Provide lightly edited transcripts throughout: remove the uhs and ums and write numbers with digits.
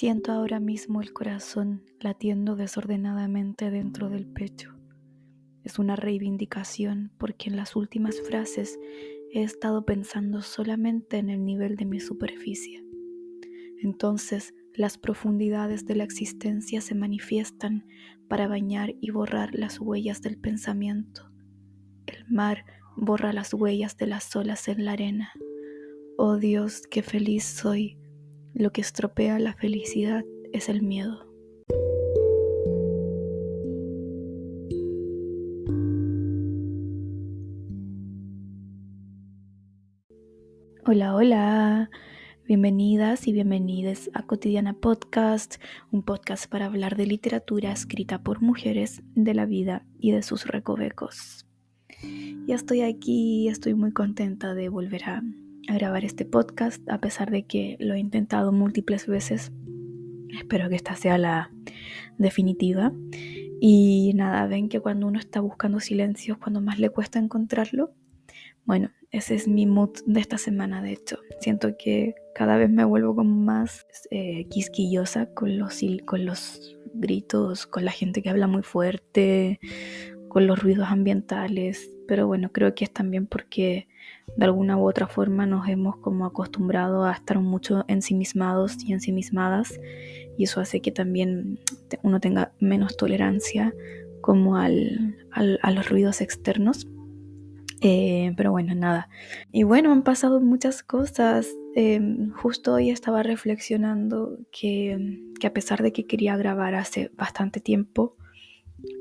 Siento ahora mismo el corazón latiendo desordenadamente dentro del pecho. Es una reivindicación porque en las últimas frases he estado pensando solamente en el nivel de mi superficie. Entonces, las profundidades de la existencia se manifiestan para bañar y borrar las huellas del pensamiento. El mar borra las huellas de las olas en la arena. Oh Dios, qué feliz soy. Lo que estropea la felicidad es el miedo. Hola, hola, bienvenidas y bienvenides a Cotidiana Podcast, un podcast para hablar de literatura escrita por mujeres, de la vida y de sus recovecos. Ya estoy aquí, estoy muy contenta de volver a grabar este podcast, a pesar de que lo he intentado múltiples veces. Espero que esta sea la definitiva. Y nada, ven que cuando uno está buscando silencio es cuando más le cuesta encontrarlo. Bueno, ese es mi mood de esta semana, de hecho. Siento que cada vez me vuelvo como más quisquillosa con los gritos, con la gente que habla muy fuerte, con los ruidos ambientales. Pero bueno, creo que es también porque de alguna u otra forma nos hemos como acostumbrado a estar mucho ensimismados y ensimismadas, y eso hace que también uno tenga menos tolerancia como a los ruidos externos. Pero bueno, nada. Y bueno, han pasado muchas cosas. Justo hoy estaba reflexionando que a pesar de que quería grabar hace bastante tiempo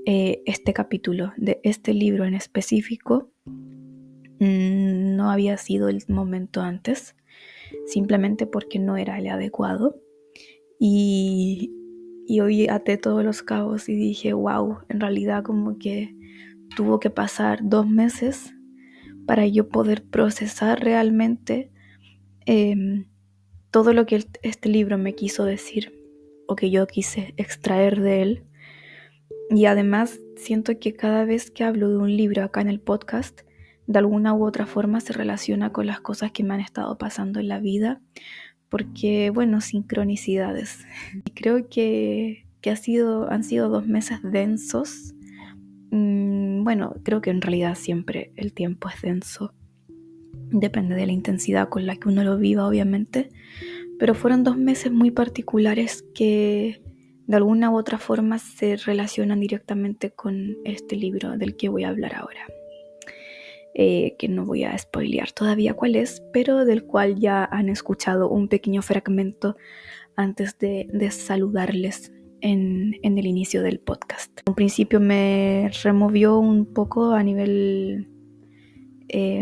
este capítulo de este libro en específico, no había sido el momento antes, simplemente porque no era el adecuado. Y hoy até todos los cabos y dije, wow, en realidad como que tuvo que pasar 2 meses para yo poder procesar realmente todo lo que este libro me quiso decir o que yo quise extraer de él. Y además siento que cada vez que hablo de un libro acá en el podcast, de alguna u otra forma se relaciona con las cosas que me han estado pasando en la vida, porque, bueno, sincronicidades. Y creo que han sido 2 meses densos. Bueno, creo que en realidad siempre el tiempo es denso. Depende de la intensidad con la que uno lo viva, obviamente. Pero fueron 2 meses muy particulares que de alguna u otra forma se relacionan directamente con este libro del que voy a hablar ahora. Que no voy a spoilear todavía cuál es, pero del cual ya han escuchado un pequeño fragmento antes de saludarles en el inicio del podcast. En un principio me removió un poco a nivel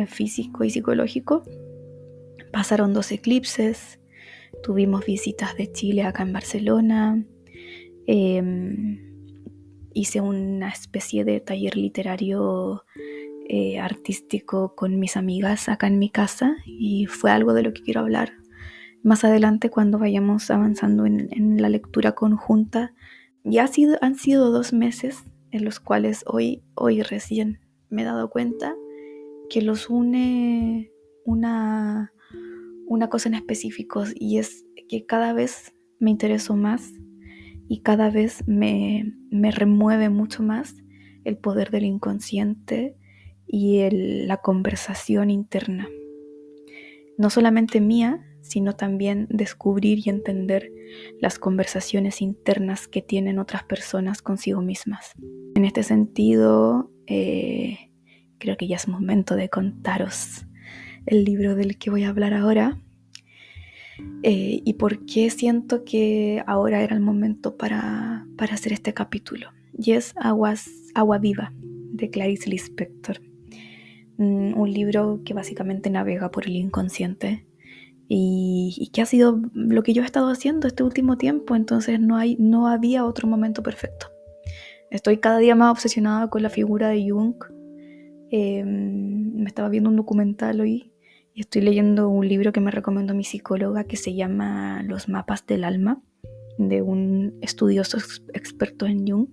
físico y psicológico. Pasaron 2 eclipses, tuvimos visitas de Chile acá en Barcelona, hice una especie de taller literario artístico con mis amigas acá en mi casa, y fue algo de lo que quiero hablar más adelante cuando vayamos avanzando en la lectura conjunta. Ya han sido 2 meses en los cuales hoy recién me he dado cuenta que los une una cosa en específico, y es que cada vez me intereso más y cada vez me remueve mucho más el poder del inconsciente y la conversación interna. No solamente mía, sino también descubrir y entender las conversaciones internas que tienen otras personas consigo mismas. En este sentido, creo que ya es momento de contaros el libro del que voy a hablar ahora, y por qué siento que ahora era el momento para hacer este capítulo. Y es Agua Viva, de Clarice Lispector. Un libro que básicamente navega por el inconsciente y que ha sido lo que yo he estado haciendo este último tiempo. Entonces no había otro momento perfecto. Estoy cada día más obsesionada con la figura de Jung. Me estaba viendo un documental hoy y estoy leyendo un libro que me recomendó mi psicóloga, que se llama Los mapas del alma, de un estudioso experto en Jung.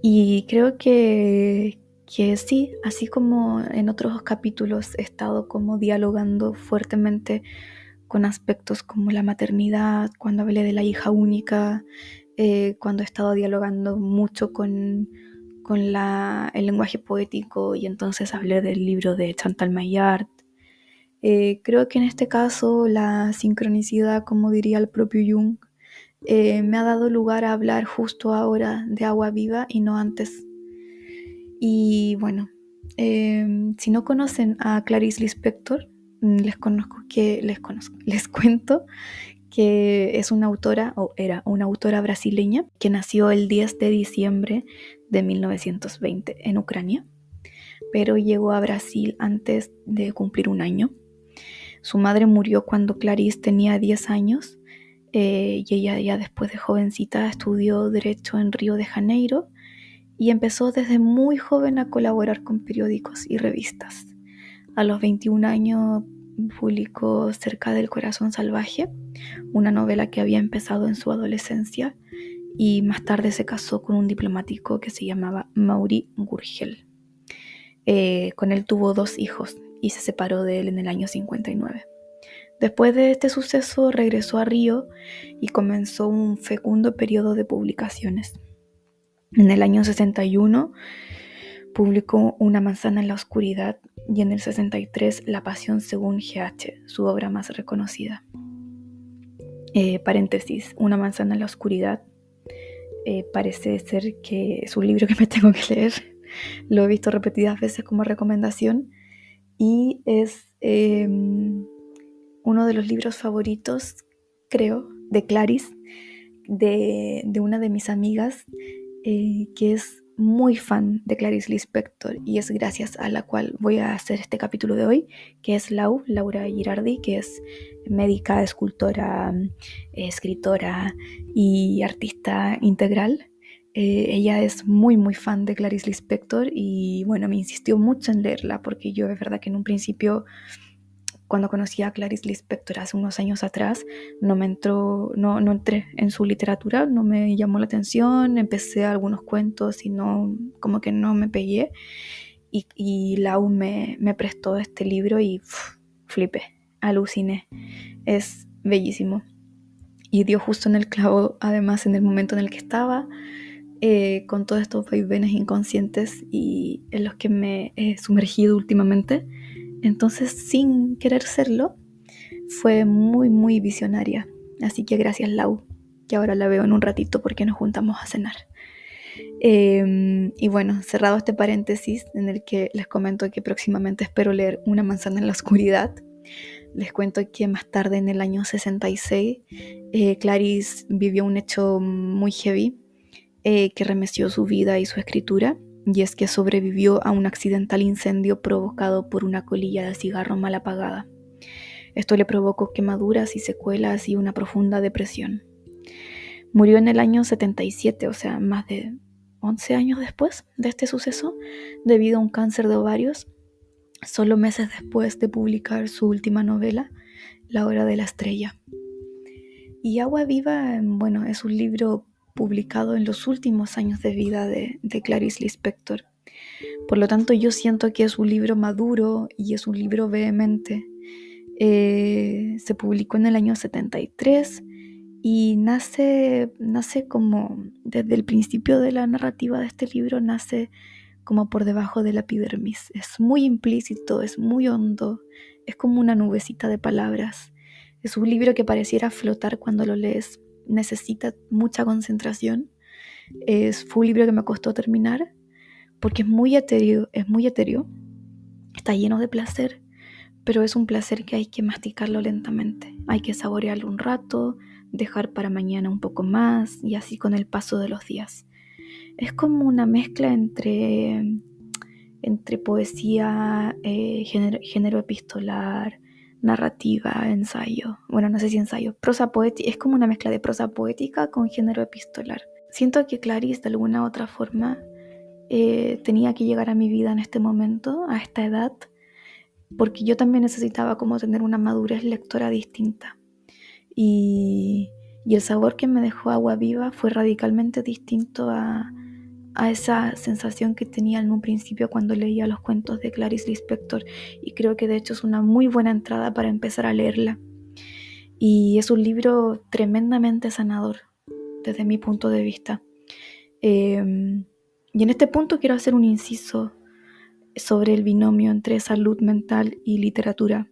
Y creo que sí, así como en otros capítulos he estado como dialogando fuertemente con aspectos como la maternidad, cuando hablé de la hija única, cuando he estado dialogando mucho con el lenguaje poético, y entonces hablé del libro de Chantal Maillard. Creo que en este caso la sincronicidad, como diría el propio Jung, me ha dado lugar a hablar justo ahora de Agua Viva y no antes. Y bueno, si no conocen a Clarice Lispector, les cuento que es una autora, o era una autora brasileña, que nació el 10 de diciembre de 1920 en Ucrania, pero llegó a Brasil antes de cumplir un año. Su madre murió cuando Clarice tenía 10 años, y ella ya después de jovencita estudió Derecho en Río de Janeiro y empezó desde muy joven a colaborar con periódicos y revistas. A los 21 años publicó Cerca del Corazón Salvaje, una novela que había empezado en su adolescencia, y más tarde se casó con un diplomático que se llamaba Mauri Gurgel. Con él tuvo 2 hijos y se separó de él en el año 59. Después de este suceso regresó a Río y comenzó un fecundo periodo de publicaciones. En el año 61 publicó Una manzana en la oscuridad y en el 63 La pasión según G.H., su obra más reconocida. Paréntesis, Una manzana en la oscuridad parece ser que es un libro que me tengo que leer. Lo he visto repetidas veces como recomendación y es uno de los libros favoritos, creo, de Clarice, de una de mis amigas, que es muy fan de Clarice Lispector, y es gracias a la cual voy a hacer este capítulo de hoy, que es Laura Girardi, que es médica, escultora, escritora y artista integral. Ella es muy muy fan de Clarice Lispector y bueno, me insistió mucho en leerla porque yo es verdad que en un principio, cuando conocí a Clarice Lispector hace unos años atrás, no entré en su literatura, no me llamó la atención, empecé algunos cuentos y como que no me pegué, y Lau me prestó este libro y flipé, aluciné, es bellísimo y dio justo en el clavo, además en el momento en el que estaba, con todos estos vaivenes inconscientes y en los que me he sumergido últimamente. Entonces, sin querer serlo, fue muy, muy visionaria. Así que gracias, Lau, que ahora la veo en un ratito porque nos juntamos a cenar. Y bueno, cerrado este paréntesis en el que les comento que próximamente espero leer Una manzana en la oscuridad, les cuento que más tarde, en el año 66, Clarice vivió un hecho muy heavy, que remeció su vida y su escritura, y es que sobrevivió a un accidental incendio provocado por una colilla de cigarro mal apagada. Esto le provocó quemaduras y secuelas y una profunda depresión. Murió en el año 77, o sea, más de 11 años después de este suceso, debido a un cáncer de ovarios, solo meses después de publicar su última novela, La hora de la estrella. Y Agua Viva, bueno, es un libro publicado en los últimos años de vida de Clarice Lispector. Por lo tanto, yo siento que es un libro maduro y es un libro vehemente. Se publicó en el año 73 y nace como, desde el principio de la narrativa de este libro, nace como por debajo de la epidermis. Es muy implícito, es muy hondo, es como una nubecita de palabras. Es un libro que pareciera flotar cuando lo lees, necesita mucha concentración. Fue un libro que me costó terminar porque es muy etéreo, está lleno de placer, pero es un placer que hay que masticarlo lentamente, hay que saborearlo un rato, dejar para mañana un poco más, y así con el paso de los días. Es como una mezcla entre poesía, género epistolar, narrativa, ensayo. Bueno, no sé si ensayo. Prosa poética. Es como una mezcla de prosa poética con género epistolar. Siento que Clarice, de alguna u otra forma, tenía que llegar a mi vida en este momento, a esta edad, porque yo también necesitaba como tener una madurez lectora distinta. Y el sabor que me dejó Agua Viva fue radicalmente distinto a esa sensación que tenía en un principio cuando leía los cuentos de Clarice Lispector, y creo que de hecho es una muy buena entrada para empezar a leerla. Y es un libro tremendamente sanador desde mi punto de vista. Y en este punto quiero hacer un inciso sobre el binomio entre salud mental y literatura,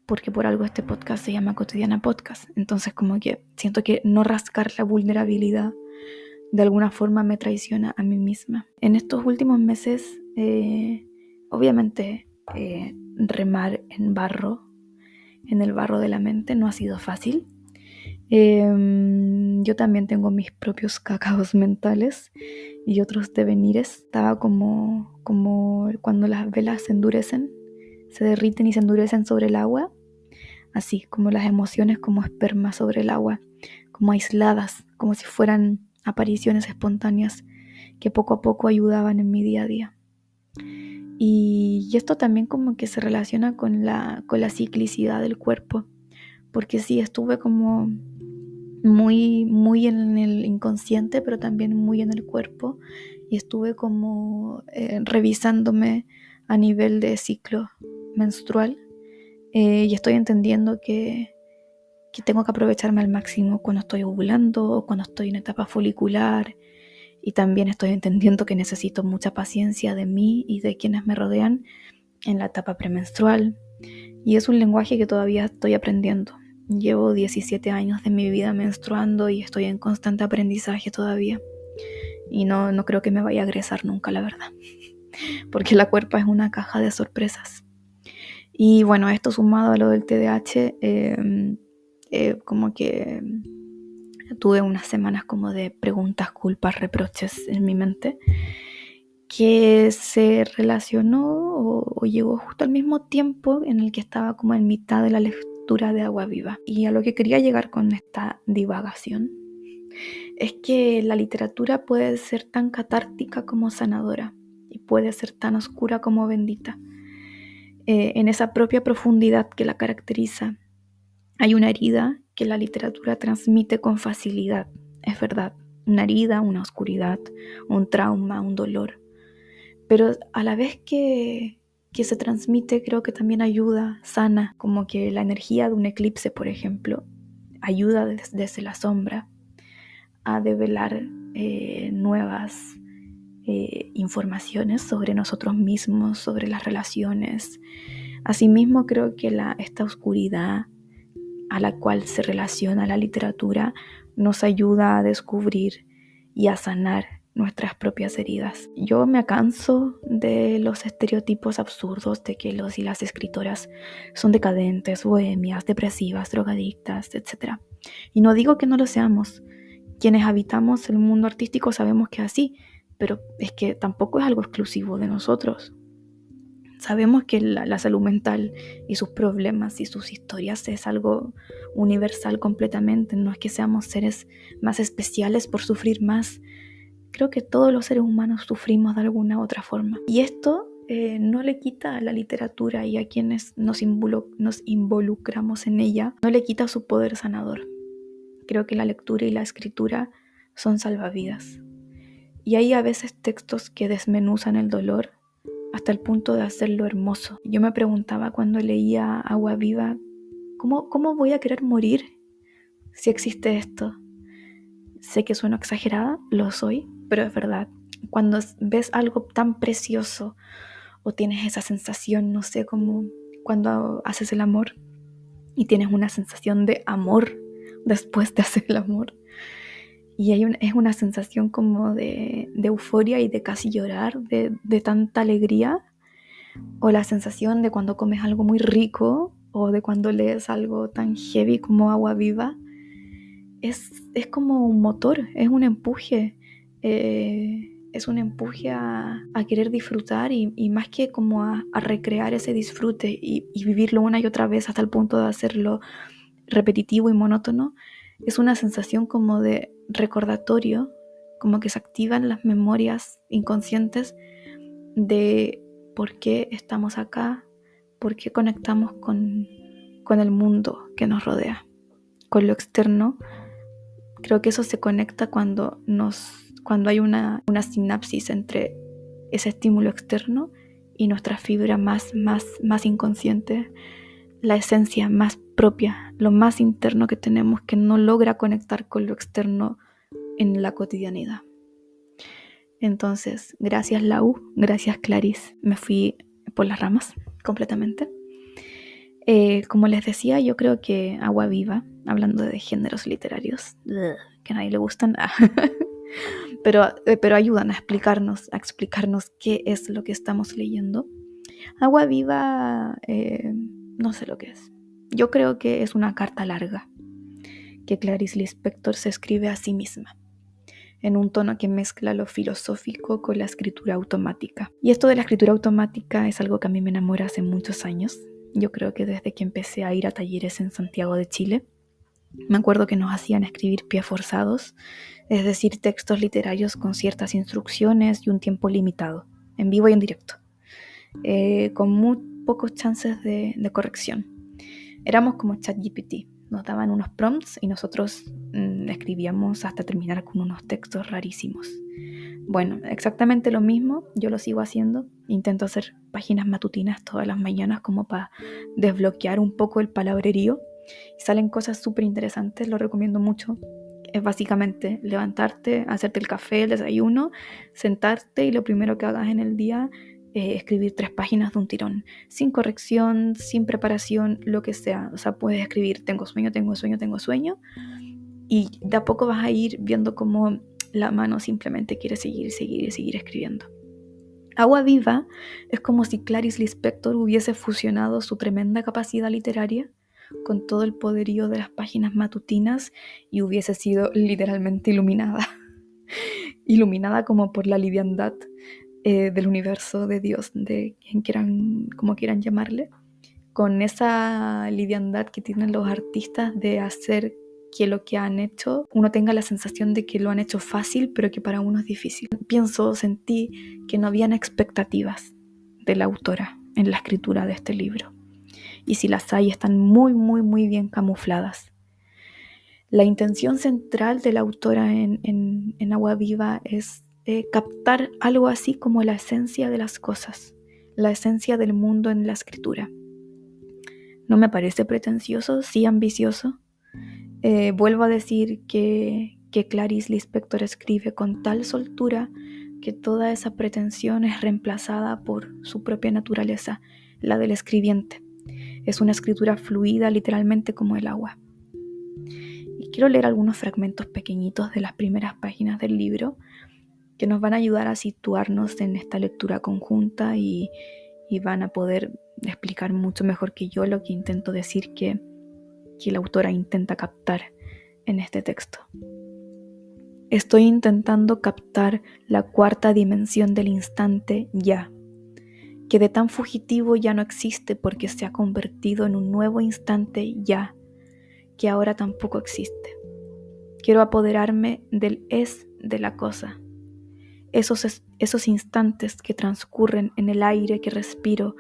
porque por algo este podcast se llama Cotidiana Podcast. Entonces como que siento que no rascar la vulnerabilidad de alguna forma me traiciona a mí misma. En estos últimos meses, obviamente, remar en el barro de la mente, no ha sido fácil. Yo también tengo mis propios cacaos mentales y otros devenires. Estaba como cuando las velas se endurecen, se derriten y se endurecen sobre el agua, así como las emociones como esperma sobre el agua, como aisladas, como si fueran apariciones espontáneas que poco a poco ayudaban en mi día a día. Y esto también como que se relaciona con la ciclicidad del cuerpo, porque sí, estuve como muy en el inconsciente, pero también muy en el cuerpo, y estuve como revisándome a nivel de ciclo menstrual, y estoy entendiendo que tengo que aprovecharme al máximo cuando estoy ovulando o cuando estoy en etapa folicular, y también estoy entendiendo que necesito mucha paciencia de mí y de quienes me rodean en la etapa premenstrual, y es un lenguaje que todavía estoy aprendiendo. Llevo 17 años de mi vida menstruando y estoy en constante aprendizaje todavía, y no creo que me vaya a egresar nunca, la verdad, porque la cuerpa es una caja de sorpresas. Y bueno, esto sumado a lo del TDAH, como que tuve unas semanas como de preguntas, culpas, reproches en mi mente, que se relacionó o llegó justo al mismo tiempo en el que estaba como en mitad de la lectura de Agua Viva. Y a lo que quería llegar con esta divagación es que la literatura puede ser tan catártica como sanadora, y puede ser tan oscura como bendita. En esa propia profundidad que la caracteriza, hay una herida que la literatura transmite con facilidad, es verdad, una herida, una oscuridad, un trauma, un dolor, pero a la vez que se transmite, creo que también ayuda, sana, como que la energía de un eclipse, por ejemplo, ayuda desde la sombra a develar nuevas informaciones sobre nosotros mismos, sobre las relaciones. Asimismo, creo que esta oscuridad a la cual se relaciona la literatura nos ayuda a descubrir y a sanar nuestras propias heridas. Yo me canso de los estereotipos absurdos de que los y las escritoras son decadentes, bohemias, depresivas, drogadictas, etc. Y no digo que no lo seamos. Quienes habitamos el mundo artístico sabemos que es así, pero es que tampoco es algo exclusivo de nosotros. Sabemos que la salud mental y sus problemas y sus historias es algo universal completamente. No es que seamos seres más especiales por sufrir más. Creo que todos los seres humanos sufrimos de alguna u otra forma. Y esto no le quita a la literatura y a quienes nos involucramos en ella, no le quita su poder sanador. Creo que la lectura y la escritura son salvavidas. Y hay a veces textos que desmenuzan el dolor hasta el punto de hacerlo hermoso. Yo me preguntaba cuando leía Agua Viva, ¿cómo voy a querer morir si existe esto? Sé que sueno exagerada, lo soy, pero es verdad. Cuando ves algo tan precioso o tienes esa sensación, no sé, como cuando haces el amor y tienes una sensación de amor después de hacer el amor, y es una sensación como de euforia y de casi llorar, de tanta alegría, o la sensación de cuando comes algo muy rico o de cuando lees algo tan heavy como Agua Viva. Es como un motor, es un empuje, es un empuje a querer disfrutar y más que como a recrear ese disfrute y vivirlo una y otra vez hasta el punto de hacerlo repetitivo y monótono. Es una sensación como de recordatorio, como que se activan las memorias inconscientes de por qué estamos acá, por qué conectamos con el mundo que nos rodea, con lo externo. Creo que eso se conecta cuando hay una sinapsis entre ese estímulo externo y nuestra fibra más inconsciente la esencia más propia, lo más interno que tenemos, que no logra conectar con lo externo en la cotidianidad. Entonces, gracias Lau, gracias Clarice, me fui por las ramas completamente. Como les decía, yo creo que Agua Viva, hablando de géneros literarios, que a nadie le gustan, pero ayudan a explicarnos qué es lo que estamos leyendo. Agua Viva, no sé lo que es. Yo creo que es una carta larga que Clarice Lispector se escribe a sí misma, en un tono que mezcla lo filosófico con la escritura automática. Y esto de la escritura automática es algo que a mí me enamora hace muchos años. Yo creo que desde que empecé a ir a talleres en Santiago de Chile, me acuerdo que nos hacían escribir pie forzados, es decir, textos literarios con ciertas instrucciones y un tiempo limitado, en vivo y en directo, con muy pocos chances de corrección. Éramos como ChatGPT, nos daban unos prompts y nosotros escribíamos hasta terminar con unos textos rarísimos. Bueno, exactamente lo mismo, yo lo sigo haciendo. Intento hacer páginas matutinas todas las mañanas como para desbloquear un poco el palabrerío. Y salen cosas súper interesantes, lo recomiendo mucho. Es básicamente levantarte, hacerte el café, el desayuno, sentarte y lo primero que hagas en el día escribir 3 páginas de un tirón, sin corrección, sin preparación, lo que sea. O sea, puedes escribir tengo sueño, y de a poco vas a ir viendo cómo la mano simplemente quiere seguir escribiendo. Agua Viva es como si Clarice Lispector hubiese fusionado su tremenda capacidad literaria con todo el poderío de las páginas matutinas y hubiese sido literalmente iluminada. Iluminada como por la liviandad del universo de Dios, de quien quieran, como quieran llamarle, con esa liviandad que tienen los artistas de hacer que lo que han hecho, uno tenga la sensación de que lo han hecho fácil, pero que para uno es difícil. Sentí que no habían expectativas de la autora en la escritura de este libro. Y si las hay, están muy, muy, muy bien camufladas. La intención central de la autora en Agua Viva es captar algo así como la esencia de las cosas, la esencia del mundo en la escritura. No me parece pretencioso, sí ambicioso. Vuelvo a decir que Clarice Lispector escribe con tal soltura que toda esa pretensión es reemplazada por su propia naturaleza, la del escribiente. Es una escritura fluida, literalmente como el agua. Y quiero leer algunos fragmentos pequeñitos de las primeras páginas del libro que nos van a ayudar a situarnos en esta lectura conjunta y van a poder explicar mucho mejor que yo lo que intento decir que la autora intenta captar en este texto. Estoy intentando captar la cuarta dimensión del instante ya, que de tan fugitivo ya no existe porque se ha convertido en un nuevo instante ya, que ahora tampoco existe. Quiero apoderarme del es de la cosa, esos instantes que transcurren en el aire que respiro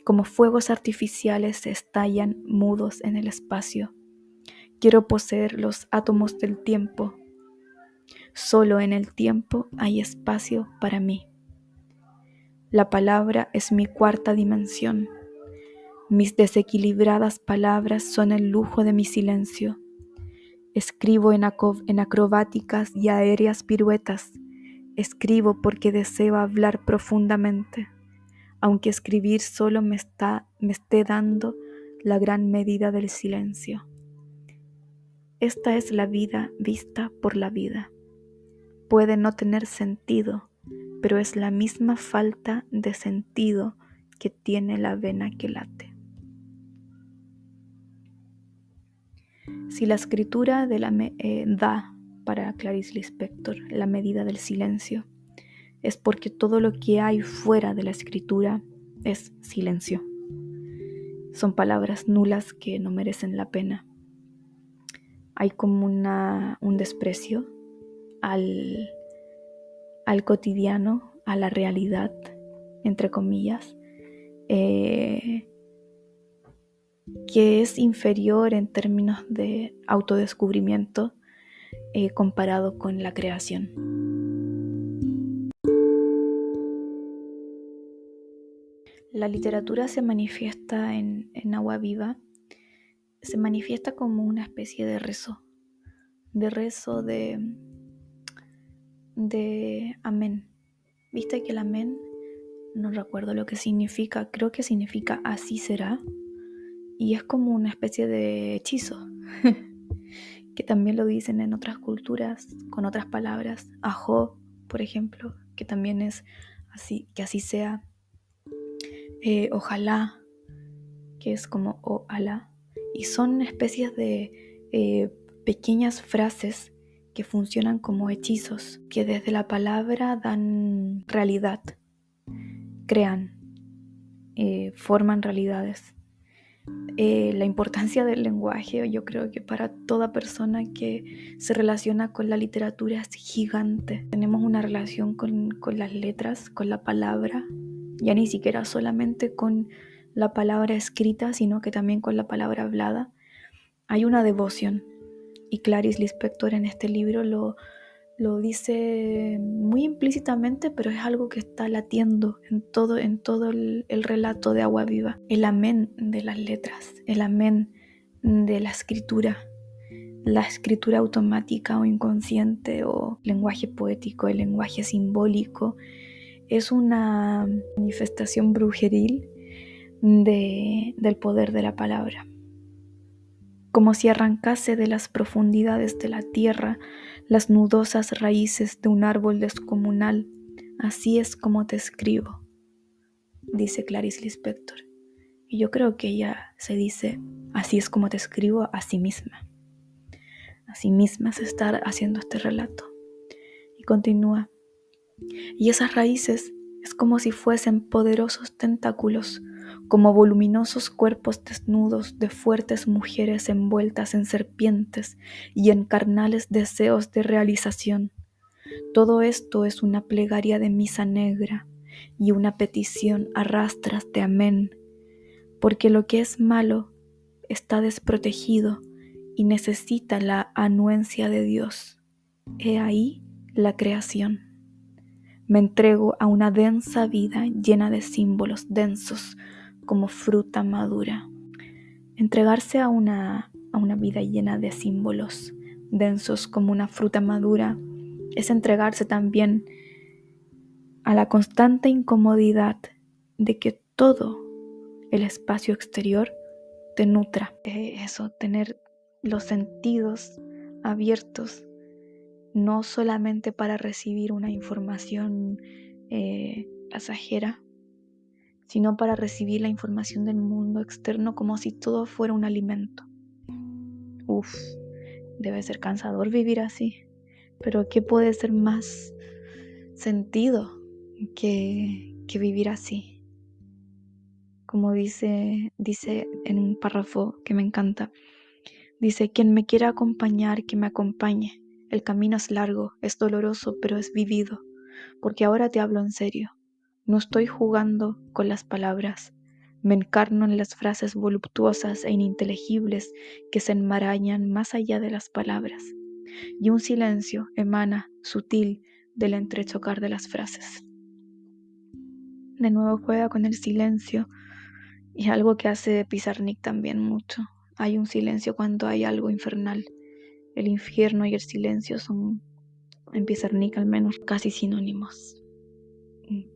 como fuegos artificiales se estallan mudos en el espacio. Quiero poseer los átomos del tiempo. Solo en el tiempo hay espacio para mí. La palabra es mi cuarta dimensión. Mis desequilibradas palabras son el lujo de mi silencio. Escribo en acrobáticas y aéreas piruetas. Escribo porque deseo hablar profundamente, aunque escribir solo me esté dando la gran medida del silencio. Esta es la vida vista por la vida. Puede no tener sentido, pero es la misma falta de sentido que tiene la vena que late. Si la escritura da para Clarice Lispector la medida del silencio, es porque todo lo que hay fuera de la escritura es silencio. Son palabras nulas que no merecen la pena. Hay como un desprecio al cotidiano, a la realidad, entre comillas, que es inferior en términos de autodescubrimiento comparado con la creación. La literatura se manifiesta en Agua Viva se manifiesta como una especie de rezo de amén. Viste que el amén, no recuerdo lo que significa, creo que significa así será, y es como una especie de hechizo, que también lo dicen en otras culturas con otras palabras. Ajo, por ejemplo, que también es así, que así sea. Ojalá, que es como ojalá, y son especies de pequeñas frases que funcionan como hechizos, que desde la palabra dan realidad, crean, forman realidades. La importancia del lenguaje, yo creo que para toda persona que se relaciona con la literatura es gigante. Tenemos una relación con las letras, con la palabra, ya ni siquiera solamente con la palabra escrita, sino que también con la palabra hablada. Hay una devoción, y Clarice Lispector en este libro lo dice muy implícitamente, pero es algo que está latiendo en todo el relato de Agua Viva. El amén de las letras, el amén de la escritura automática o inconsciente, o lenguaje poético, el lenguaje simbólico, es una manifestación brujeril del poder de la palabra. Como si arrancase de las profundidades de la tierra las nudosas raíces de un árbol descomunal. Así es como te escribo, dice Clarice Lispector. Y yo creo que ella se dice, así es como te escribo a sí misma. A sí misma se está haciendo este relato. Y continúa. Y esas raíces es como si fuesen poderosos tentáculos, como voluminosos cuerpos desnudos de fuertes mujeres envueltas en serpientes y en carnales deseos de realización. Todo esto es una plegaria de misa negra y una petición a rastras de amén, porque lo que es malo está desprotegido y necesita la anuencia de Dios. He ahí la creación. Me entrego a una densa vida llena de símbolos densos como fruta madura. Entregarse a una vida llena de símbolos densos como una fruta madura es entregarse también a la constante incomodidad de que todo el espacio exterior te nutra. Eso, tener los sentidos abiertos, no solamente para recibir una información pasajera, sino para recibir la información del mundo externo como si todo fuera un alimento. Uf, debe ser cansador vivir así, pero ¿qué puede ser más sentido que vivir así? Como dice en un párrafo que me encanta, dice: quien me quiera acompañar, que me acompañe. El camino es largo, es doloroso, pero es vivido, porque ahora te hablo en serio. No estoy jugando con las palabras. Me encarno en las frases voluptuosas e ininteligibles que se enmarañan más allá de las palabras, y un silencio emana, sutil, del entrechocar de las frases. De nuevo juega con el silencio, y algo que hace Pizarnik también mucho. Hay un silencio cuando hay algo infernal. El infierno y el silencio son, en Pizarnik al menos, casi sinónimos.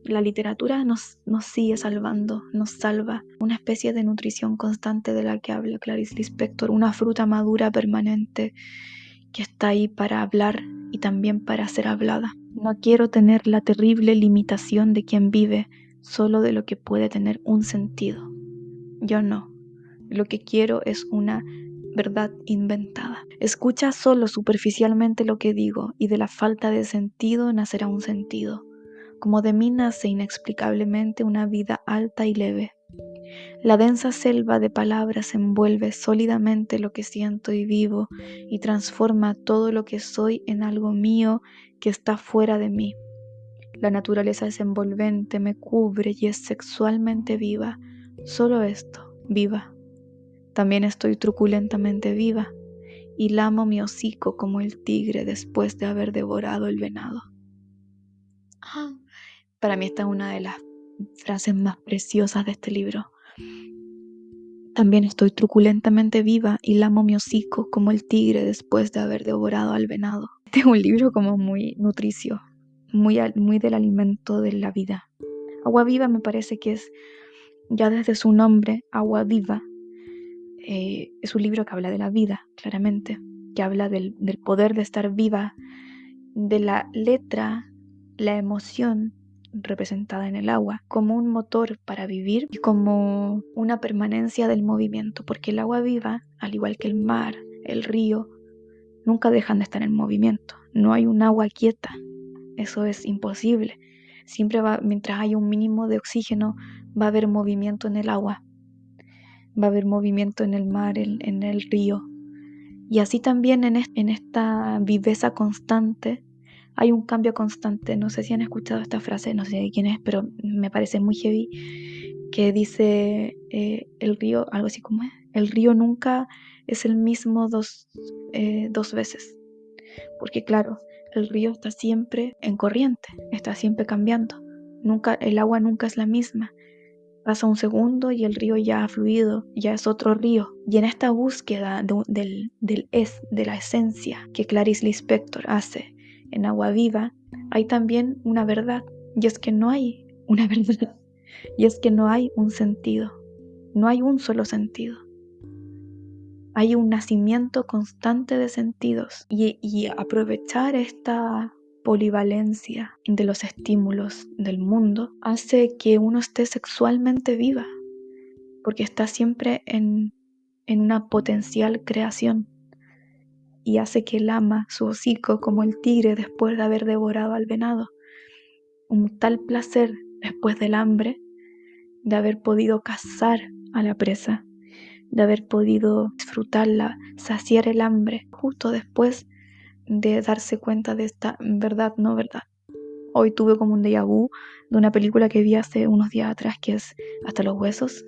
La literatura nos sigue salvando, nos salva, una especie de nutrición constante de la que habla Clarice Lispector, una fruta madura permanente que está ahí para hablar y también para ser hablada. No quiero tener la terrible limitación de quien vive solo de lo que puede tener un sentido. Yo no. Lo que quiero es una verdad inventada. Escucha solo superficialmente lo que digo, y de la falta de sentido nacerá un sentido. Como de mí nace inexplicablemente una vida alta y leve. La densa selva de palabras envuelve sólidamente lo que siento y vivo, y transforma todo lo que soy en algo mío que está fuera de mí. La naturaleza es envolvente, me cubre y es sexualmente viva. Solo esto, viva. También estoy truculentamente viva, y lamo mi hocico como el tigre después de haber devorado el venado. Para mí esta es una de las frases más preciosas de este libro. También estoy truculentamente viva y lamo mi hocico como el tigre después de haber devorado al venado. Este es un libro como muy nutricio, muy del alimento de la vida. Agua Viva me parece que es, ya desde su nombre, Agua Viva, es un libro que habla de la vida, claramente, que habla del poder de estar viva, de la letra, la emoción representada en el agua, como un motor para vivir y como una permanencia del movimiento, porque el agua viva, al igual que el mar, el río, nunca dejan de estar en movimiento. No hay un agua quieta, eso es imposible. Siempre mientras haya un mínimo de oxígeno, va a haber movimiento en el agua, va a haber movimiento en el mar, en el río. Y así también en esta viveza constante hay un cambio constante. No sé si han escuchado esta frase, no sé de quién es, pero me parece muy heavy, que dice el río, algo así como el río nunca es el mismo dos veces. Porque claro, el río está siempre en corriente, está siempre cambiando. El agua nunca es la misma. Pasa un segundo y el río ya ha fluido, ya es otro río. Y en esta búsqueda de la esencia que Clarice Lispector hace en Agua Viva, hay también una verdad. Y es que no hay una verdad. Y es que no hay un sentido. No hay un solo sentido. Hay un nacimiento constante de sentidos. Y aprovechar esta polivalencia de los estímulos del mundo hace que uno esté sexualmente viva, porque está siempre en una potencial creación, y hace que lama su hocico como el tigre después de haber devorado al venado. Un tal placer después del hambre, de haber podido cazar a la presa, de haber podido disfrutarla, saciar el hambre, justo después de darse cuenta de esta verdad, no verdad. Hoy tuve como un déjà vu de una película que vi hace unos días atrás, que es Hasta los huesos,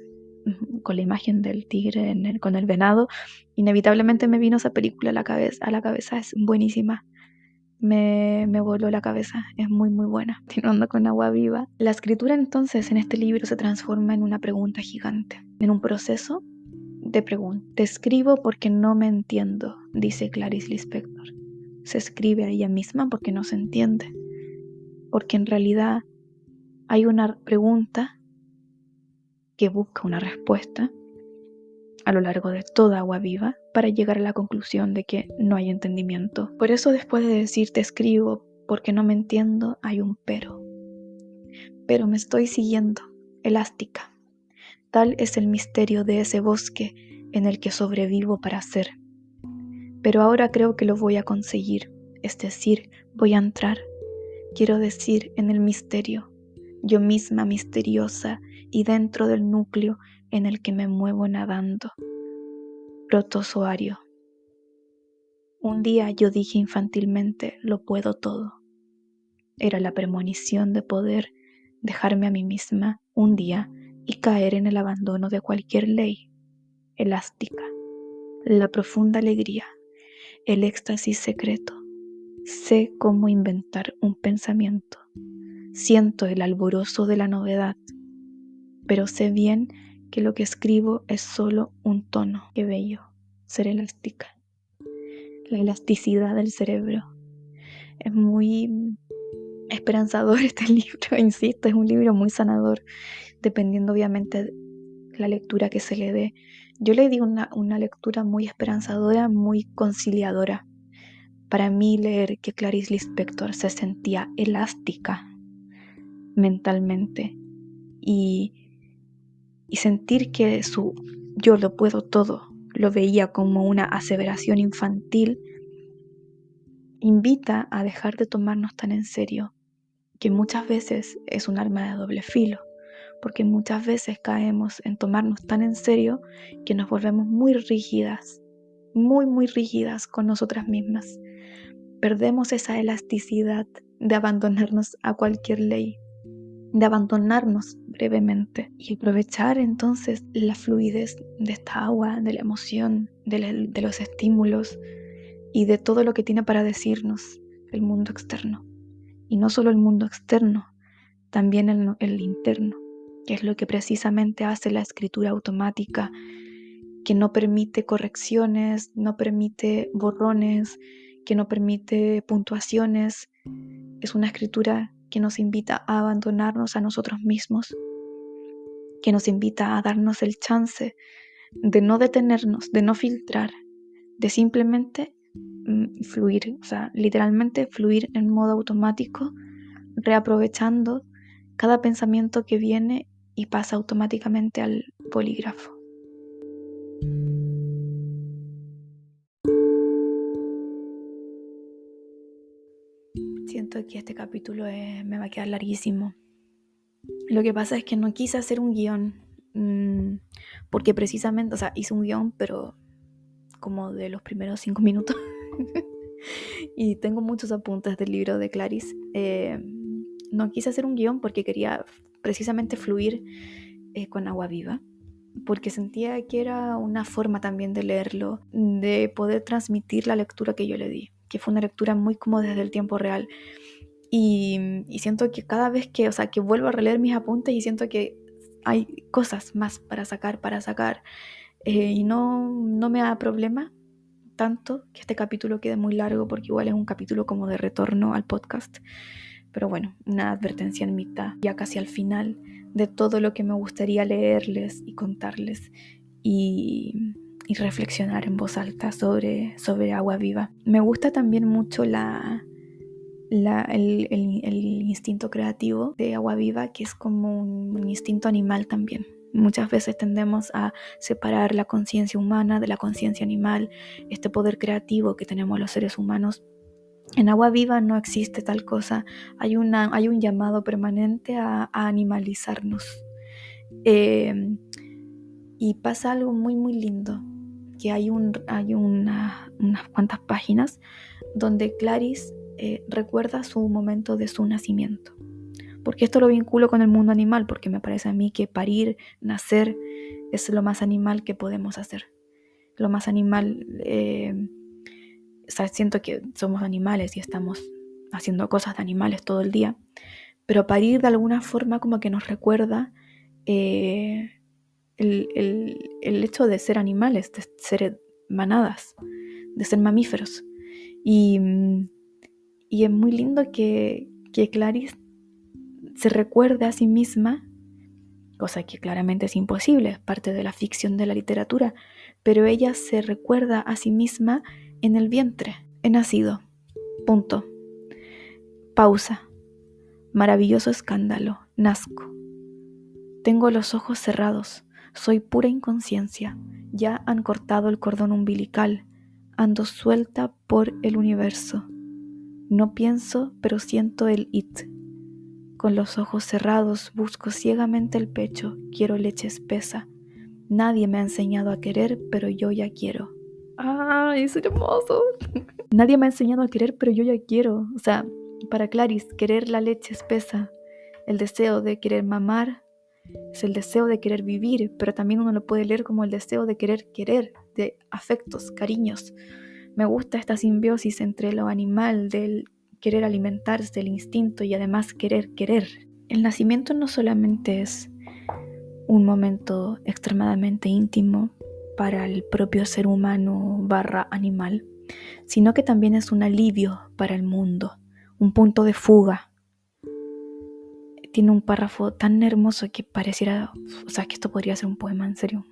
con la imagen del tigre con el venado. Inevitablemente me vino esa película a la cabeza. Es buenísima. Me voló la cabeza, es muy muy buena. Continuando con Agua Viva, la escritura entonces en este libro se transforma en una pregunta gigante, en un proceso de pregunta. Te escribo porque no me entiendo, dice Clarice Lispector. Se escribe a ella misma porque no se entiende, porque en realidad hay una pregunta que busca una respuesta a lo largo de toda Agua Viva para llegar a la conclusión de que no hay entendimiento. Por eso, después de decir te escribo porque no me entiendo, hay un pero. Pero me estoy siguiendo, elástica. Tal es el misterio de ese bosque en el que sobrevivo para ser. Pero ahora creo que lo voy a conseguir, es decir, voy a entrar, quiero decir, en el misterio, yo misma misteriosa y dentro del núcleo en el que me muevo nadando. Protozoario. Un día yo dije infantilmente, lo puedo todo. Era la premonición de poder dejarme a mí misma un día y caer en el abandono de cualquier ley. Elástica. La profunda alegría, el éxtasis secreto. Sé cómo inventar un pensamiento. Siento el alborozo de la novedad, pero sé bien que lo que escribo es solo un tono. Qué bello, ser elástica. La elasticidad del cerebro. Es muy esperanzador este libro, insisto, es un libro muy sanador, dependiendo obviamente de la lectura que se le dé. Yo le di una lectura muy esperanzadora, muy conciliadora. Para mí leer que Clarice Lispector se sentía elástica mentalmente y sentir que su yo lo puedo todo lo veía como una aseveración infantil, invita a dejar de tomarnos tan en serio, que muchas veces es un arma de doble filo, porque muchas veces caemos en tomarnos tan en serio que nos volvemos muy rígidas, muy rígidas con nosotras mismas. Perdemos esa elasticidad de abandonarnos a cualquier ley, de abandonarnos brevemente y aprovechar entonces la fluidez de esta agua, de la emoción, de los estímulos y de todo lo que tiene para decirnos el mundo externo. Y no solo el mundo externo, también el interno, que es lo que precisamente hace la escritura automática que no permite correcciones, no permite borrones, que no permite puntuaciones. Es una escritura que nos invita a abandonarnos a nosotros mismos, que nos invita a darnos el chance de no detenernos, de no filtrar, de simplemente fluir, o sea, literalmente fluir en modo automático, reaprovechando cada pensamiento que viene y pasa automáticamente al bolígrafo. Siento que este capítulo me va a quedar larguísimo. Lo que pasa es que no quise hacer un guión, porque precisamente, o sea, hice un guión, pero como de los primeros 5 minutos. Y tengo muchos apuntes del libro de Clarice. No quise hacer un guión porque quería precisamente fluir con Agua Viva, porque sentía que era una forma también de leerlo, de poder transmitir la lectura que yo le di, que fue una lectura muy como desde el tiempo real. Y siento que cada vez que, o sea, que vuelvo a releer mis apuntes y siento que hay cosas más para sacar, y no me da problema tanto que este capítulo quede muy largo, porque igual es un capítulo como de retorno al podcast. Pero bueno, una advertencia en mitad, ya casi al final, de todo lo que me gustaría leerles y contarles y reflexionar en voz alta sobre Agua Viva. Me gusta también mucho el instinto creativo de Agua Viva, que es como un instinto animal también. Muchas veces tendemos a separar la conciencia humana de la conciencia animal, este poder creativo que tenemos los seres humanos. En Agua Viva no existe tal cosa, hay un llamado permanente a animalizarnos. Y pasa algo muy muy lindo, que hay unas cuantas páginas donde Clarice recuerda su momento de su nacimiento. Porque esto lo vinculo con el mundo animal, porque me parece a mí que parir, nacer, es lo más animal que podemos hacer. Lo más animal, o sea, siento que somos animales y estamos haciendo cosas de animales todo el día, pero parir de alguna forma como que nos recuerda el hecho de ser animales, de ser manadas, de ser mamíferos. Y es muy lindo que Clarice se recuerde a sí misma, cosa que claramente es imposible, es parte de la ficción de la literatura, pero ella se recuerda a sí misma en el vientre. He nacido. Punto. Pausa. Maravilloso escándalo. Nazco. Tengo los ojos cerrados. Soy pura inconsciencia. Ya han cortado el cordón umbilical. Ando suelta por el universo. No pienso, pero siento el it. Con los ojos cerrados busco ciegamente el pecho. Quiero leche espesa. Nadie me ha enseñado a querer, pero yo ya quiero. ¡Ay, es hermoso! Nadie me ha enseñado a querer, pero yo ya quiero. O sea, para Clarice, querer la leche espesa, el deseo de querer mamar, es el deseo de querer vivir, pero también uno lo puede leer como el deseo de querer, de afectos, cariños. Me gusta esta simbiosis entre lo animal, del querer alimentarse, del instinto y además querer. El nacimiento no solamente es un momento extremadamente íntimo para el propio ser humano / animal, sino que también es un alivio para el mundo, un punto de fuga. Tiene un párrafo tan hermoso que pareciera, o sea, que esto podría ser un poema, en serio.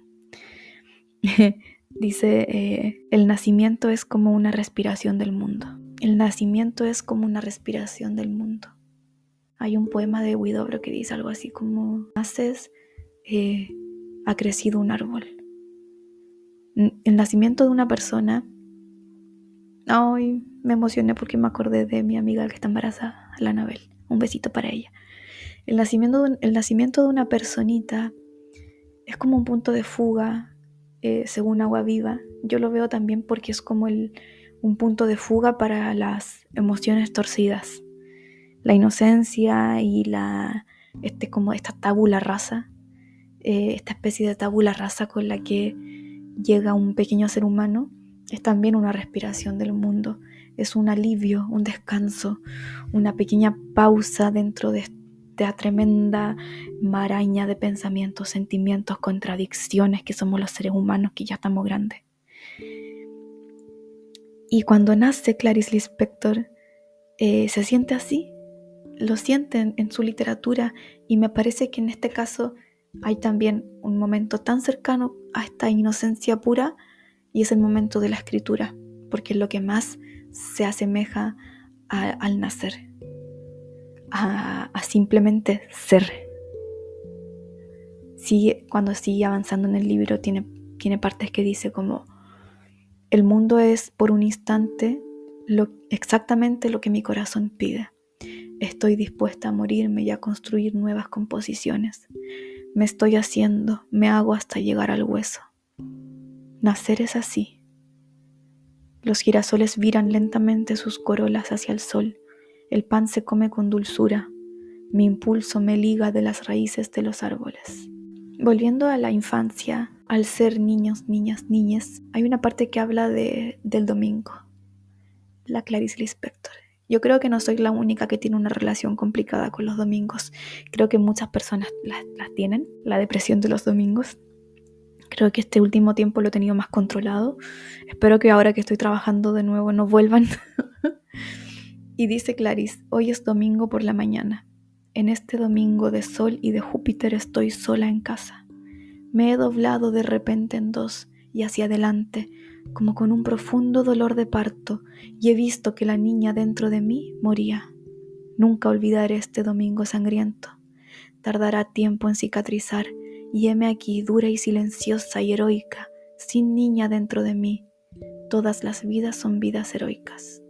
Dice, el nacimiento es como una respiración del mundo. El nacimiento es como una respiración del mundo. Hay un poema de Huidobro que dice algo así como: naces, ha crecido un árbol. El nacimiento de una persona... Ay, me emocioné porque me acordé de mi amiga que está embarazada, la Anabel. Un besito para ella. El nacimiento de una personita es como un punto de fuga, según Agua Viva. Yo lo veo también porque es como un punto de fuga para las emociones torcidas. La inocencia y como esta tabula rasa, esta especie de tabula rasa con la que llega un pequeño ser humano, es también una respiración del mundo. Es un alivio, un descanso, una pequeña pausa dentro de esta tremenda maraña de pensamientos, sentimientos, contradicciones que somos los seres humanos que ya estamos grandes. Y cuando nace Clarice Lispector, se siente así, lo siente en su literatura, y me parece que en este caso hay también un momento tan cercano a esta inocencia pura, y es el momento de la escritura, porque es lo que más se asemeja al nacer, a simplemente ser. Cuando sigue avanzando en el libro, tiene partes que dice como: el mundo es por un instante exactamente lo que mi corazón pide. Estoy dispuesta a morirme y a construir nuevas composiciones. Me estoy haciendo, me hago hasta llegar al hueso. Nacer es así. Los girasoles viran lentamente sus corolas hacia el sol. El pan se come con dulzura. Mi impulso me liga de las raíces de los árboles. Volviendo a la infancia, al ser niños, niñas, niñes, hay una parte que habla del domingo. La Clarice Lispector. Yo creo que no soy la única que tiene una relación complicada con los domingos. Creo que muchas personas las tienen, la depresión de los domingos. Creo que este último tiempo lo he tenido más controlado. Espero que ahora que estoy trabajando de nuevo no vuelvan. Y dice Clarice: hoy es domingo por la mañana. En este domingo de sol y de Júpiter estoy sola en casa. Me he doblado de repente en dos y hacia adelante, como con un profundo dolor de parto, y he visto que la niña dentro de mí moría. Nunca olvidaré este domingo sangriento. Tardará tiempo en cicatrizar, y heme aquí dura y silenciosa y heroica, sin niña dentro de mí. Todas las vidas son vidas heroicas.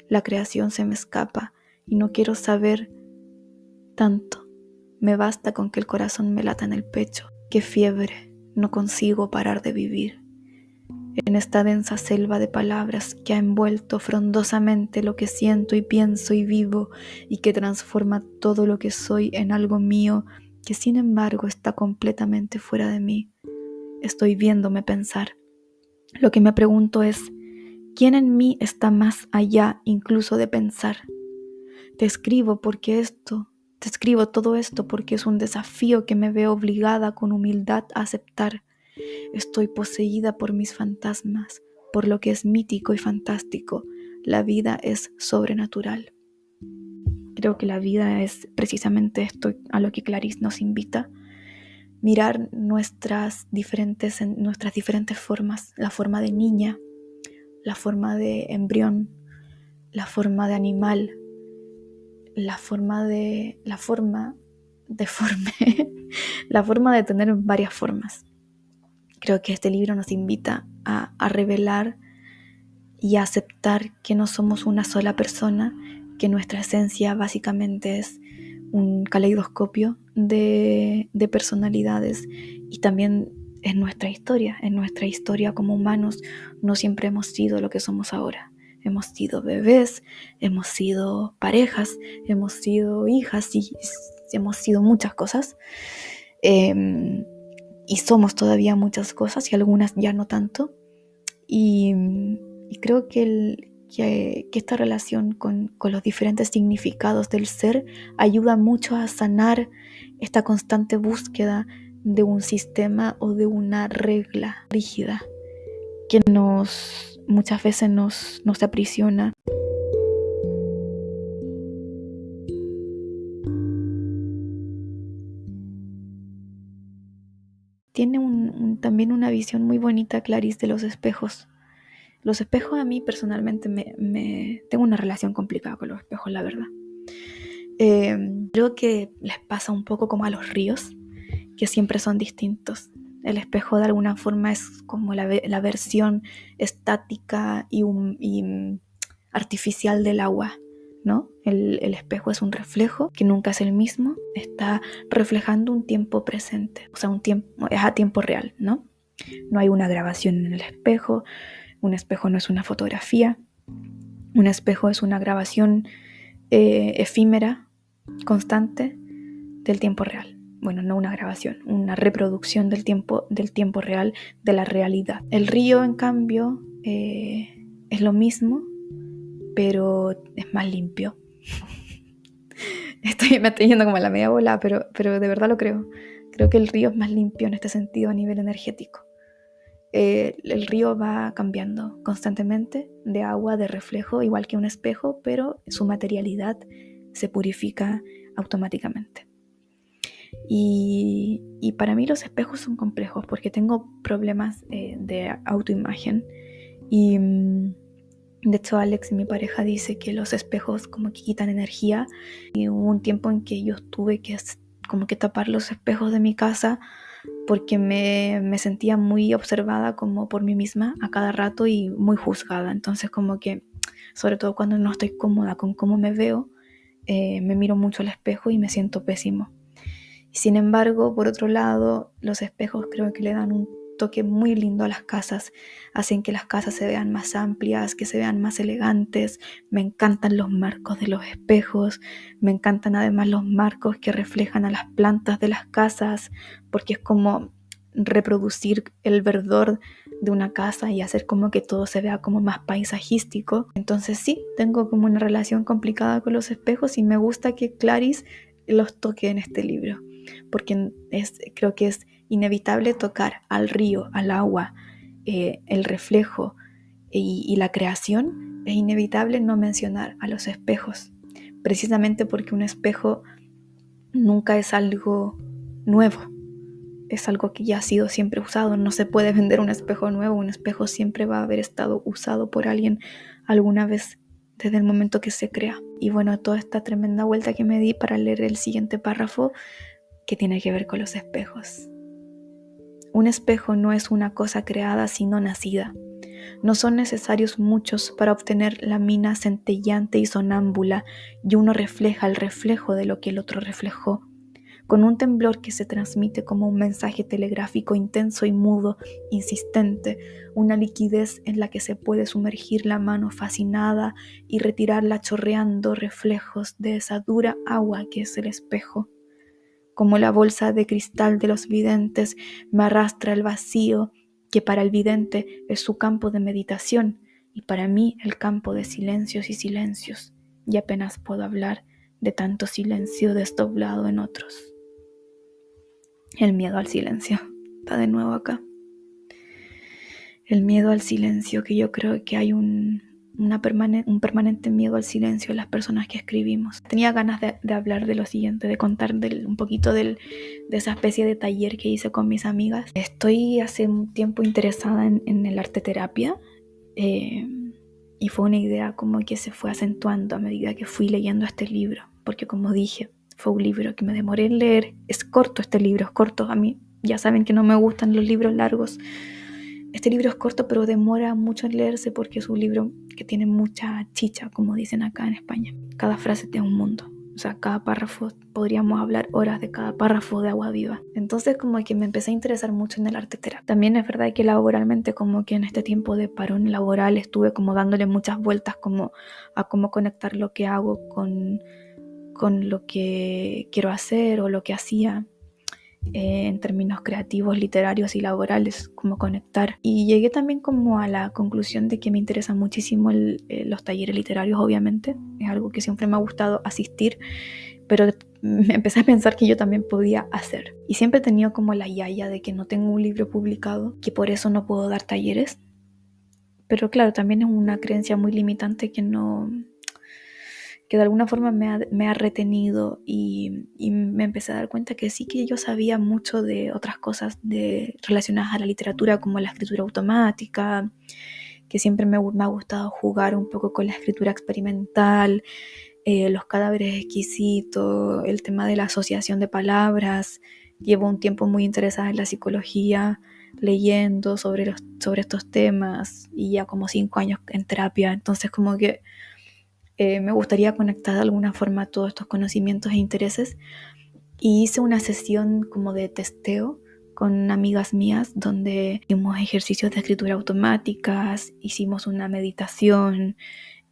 La creación se me escapa y no quiero saber tanto. Me basta con que el corazón me lata en el pecho. ¡Qué fiebre! No consigo parar de vivir. En esta densa selva de palabras que ha envuelto frondosamente lo que siento y pienso y vivo, y que transforma todo lo que soy en algo mío que sin embargo está completamente fuera de mí, estoy viéndome pensar. Lo que me pregunto es: ¿quién en mí está más allá incluso de pensar? Te escribo todo esto porque es un desafío que me veo obligada con humildad a aceptar. Estoy poseída por mis fantasmas, por lo que es mítico y fantástico. La vida es sobrenatural. Creo que la vida es precisamente esto a lo que Clarice nos invita: mirar nuestras diferentes formas, la forma de niña, la forma de embrión, la forma de animal, la forma deforme, la forma de tener varias formas. Creo que este libro nos invita a revelar y a aceptar que no somos una sola persona, que nuestra esencia básicamente es un caleidoscopio de personalidades, y también en nuestra historia como humanos no siempre hemos sido lo que somos ahora. Hemos sido bebés, hemos sido parejas, hemos sido hijas y hemos sido muchas cosas. Y somos todavía muchas cosas y algunas ya no tanto. Y creo que esta relación con los diferentes significados del ser ayuda mucho a sanar esta constante búsqueda de un sistema o de una regla rígida que muchas veces nos aprisiona. Tiene también una visión muy bonita, Clarice, de los espejos. Los espejos, a mí personalmente tengo una relación complicada con los espejos, la verdad. Creo que les pasa un poco como a los ríos, que siempre son distintos. El espejo de alguna forma es como la versión estática y artificial del agua, ¿no? El espejo es un reflejo que nunca es el mismo, está reflejando un tiempo presente, o sea, es a tiempo real, ¿no? No hay una grabación en el espejo. Un espejo no es una fotografía. Un espejo es una grabación efímera, constante, del tiempo real. Bueno, no una grabación, una reproducción del tiempo real, de la realidad. El río, en cambio, es lo mismo, pero es más limpio. Me estoy yendo como a la media bola, pero de verdad lo creo. Creo que el río es más limpio en este sentido a nivel energético. El río va cambiando constantemente de agua, de reflejo, igual que un espejo, pero su materialidad se purifica automáticamente. Y para mí los espejos son complejos porque tengo problemas de autoimagen. Y de hecho Alex, mi pareja, dice que los espejos como que quitan energía. Y hubo un tiempo en que yo tuve que como que tapar los espejos de mi casa porque me sentía muy observada como por mí misma a cada rato y muy juzgada. Entonces como que, sobre todo cuando no estoy cómoda con cómo me veo, me miro mucho al espejo y me siento pésimo. Sin embargo, por otro lado, los espejos creo que le dan un toque muy lindo a las casas, hacen que las casas se vean más amplias, que se vean más elegantes. Me encantan los marcos de los espejos, me encantan además los marcos que reflejan a las plantas de las casas, porque es como reproducir el verdor de una casa y hacer como que todo se vea como más paisajístico. Entonces sí, tengo como una relación complicada con los espejos y me gusta que Clarice los toque en este libro, porque creo que es inevitable tocar al río, al agua, el reflejo y la creación. Es inevitable no mencionar a los espejos, precisamente porque un espejo nunca es algo nuevo, es algo que ya ha sido siempre usado. No se puede vender un espejo nuevo, un espejo siempre va a haber estado usado por alguien alguna vez desde el momento que se crea. Y bueno, toda esta tremenda vuelta que me di para leer el siguiente párrafo que tiene que ver con los espejos. Un espejo no es una cosa creada sino nacida. No son necesarios muchos para obtener la mina centelleante y sonámbula, y uno refleja el reflejo de lo que el otro reflejó, con un temblor que se transmite como un mensaje telegráfico intenso y mudo, insistente, una liquidez en la que se puede sumergir la mano fascinada y retirarla chorreando reflejos de esa dura agua que es el espejo. Como la bolsa de cristal de los videntes me arrastra el vacío, que para el vidente es su campo de meditación y para mí el campo de silencios y silencios, y apenas puedo hablar de tanto silencio desdoblado en otros. El miedo al silencio está de nuevo acá. El miedo al silencio, que yo creo que hay un permanente miedo al silencio en las personas que escribimos. Tenía ganas de hablar de lo siguiente, de contar un poquito de esa especie de taller que hice con mis amigas. Estoy hace un tiempo interesada en el arte terapia, y fue una idea como que se fue acentuando a medida que fui leyendo este libro, porque como dije, fue un libro que me demoré en leer. Es corto este libro, es corto. A mí ya saben que no me gustan los libros largos. Este libro es corto, pero demora mucho en leerse porque es un libro que tiene mucha chicha, como dicen acá en España. Cada frase tiene un mundo. O sea, cada párrafo, podríamos hablar horas de cada párrafo de agua viva. Entonces como que me empecé a interesar mucho en el arte terapia. También es verdad que laboralmente, como que en este tiempo de parón laboral, estuve como dándole muchas vueltas como a cómo conectar lo que hago con lo que quiero hacer o lo que hacía. En términos creativos, literarios y laborales, cómo conectar. Y llegué también como a la conclusión de que me interesan muchísimo los talleres literarios, obviamente. Es algo que siempre me ha gustado asistir, pero me empecé a pensar que yo también podía hacer. Y siempre he tenido como la yaya de que no tengo un libro publicado, que por eso no puedo dar talleres. Pero claro, también es una creencia muy limitante que de alguna forma me ha retenido, y me empecé a dar cuenta que sí, que yo sabía mucho de otras cosas relacionadas a la literatura, como la escritura automática, que siempre me ha gustado jugar un poco con la escritura experimental, los cadáveres exquisitos, el tema de la asociación de palabras. Llevo un tiempo muy interesada en la psicología, leyendo sobre estos temas, y ya como 5 años en terapia. Entonces como que me gustaría conectar de alguna forma todos estos conocimientos e intereses, y hice una sesión como de testeo con amigas mías donde hicimos ejercicios de escritura automáticas, hicimos una meditación,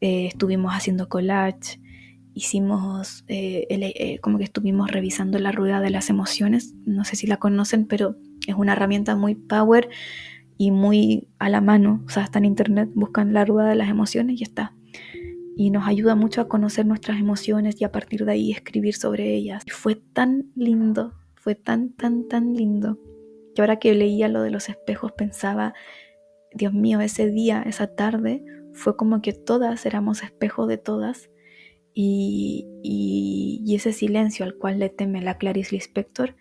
estuvimos haciendo collage, hicimos como que estuvimos revisando la rueda de las emociones. No sé si la conocen, pero es una herramienta muy power y muy a la mano. O sea, está en internet, buscan la rueda de las emociones y está. y nos ayuda mucho a conocer nuestras emociones y a partir de ahí escribir sobre ellas. Y fue tan lindo, fue tan lindo, que ahora que leía lo de los espejos pensaba, Dios mío, ese día, esa tarde, fue como que todas éramos espejos de todas y ese silencio al cual le teme la Clarice Lispector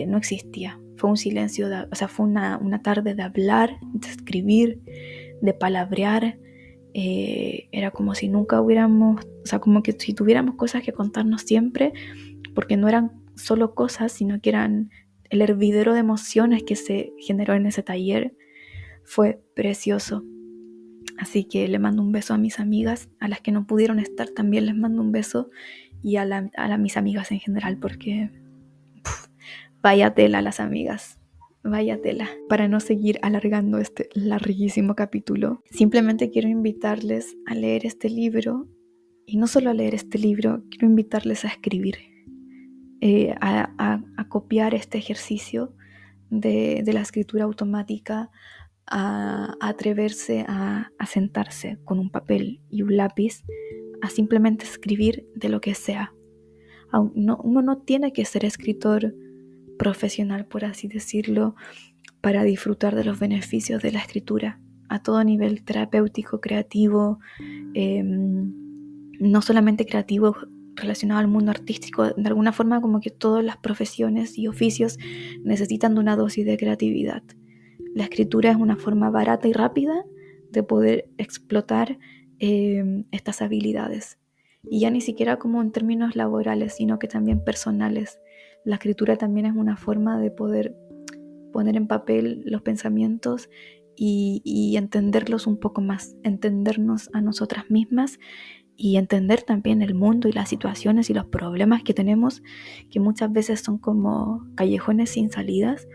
no existía. Fue un silencio, fue una tarde de hablar, de escribir, de palabrear. Era como si nunca hubiéramos, como que si tuviéramos cosas que contarnos siempre, porque no eran solo cosas, sino que eran el hervidero de emociones que se generó en ese taller. Fue precioso. Así que le mando un beso a mis amigas, a las que no pudieron estar también les mando un beso, y a mis amigas en general, porque vaya tela las amigas, vaya tela. Para no seguir alargando este larguísimo capítulo, simplemente quiero invitarles a leer este libro, y no solo a leer este libro, quiero invitarles a escribir, a copiar este ejercicio de la escritura automática, a atreverse a sentarse con un papel y un lápiz, a simplemente escribir de lo que sea. Uno no tiene que ser escritor profesional, por así decirlo, para disfrutar de los beneficios de la escritura a todo nivel terapéutico, creativo, no solamente creativo relacionado al mundo artístico. De alguna forma, como que todas las profesiones y oficios necesitan de una dosis de creatividad. La escritura es una forma barata y rápida de poder explotar estas habilidades. Y ya ni siquiera como en términos laborales, sino que también personales. La escritura también es una forma de poder poner en papel los pensamientos y entenderlos un poco más, entendernos a nosotras mismas y entender también el mundo y las situaciones y los problemas que tenemos, que muchas veces son como callejones sin salidas,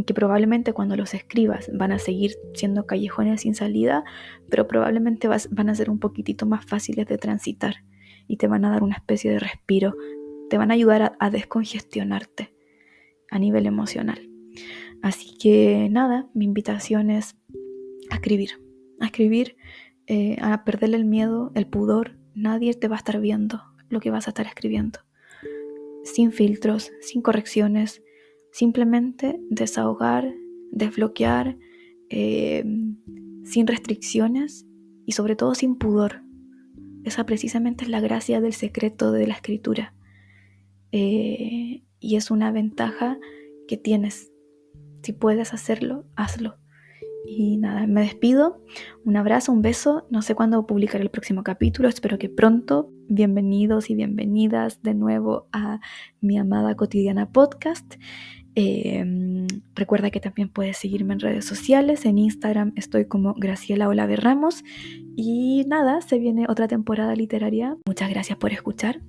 que probablemente cuando los escribas van a seguir siendo callejones sin salida, pero probablemente van a ser un poquitito más fáciles de transitar y te van a dar una especie de respiro, te van a ayudar a descongestionarte a nivel emocional. Así que nada, mi invitación es a escribir, a perderle el miedo, el pudor. Nadie te va a estar viendo lo que vas a estar escribiendo, sin filtros, sin correcciones. Simplemente desahogar, desbloquear, sin restricciones y sobre todo sin pudor. Esa precisamente es la gracia del secreto de la escritura. Y es una ventaja que tienes. Si puedes hacerlo, hazlo. Y nada, me despido. Un abrazo, un beso. No sé cuándo publicaré el próximo capítulo. Espero que pronto. Bienvenidos y bienvenidas de nuevo a mi amada Cotidiana Podcast. Recuerda que también puedes seguirme en redes sociales. En Instagram estoy como Graciela Olave Ramos. Y nada, se viene otra temporada literaria. Muchas gracias por escuchar.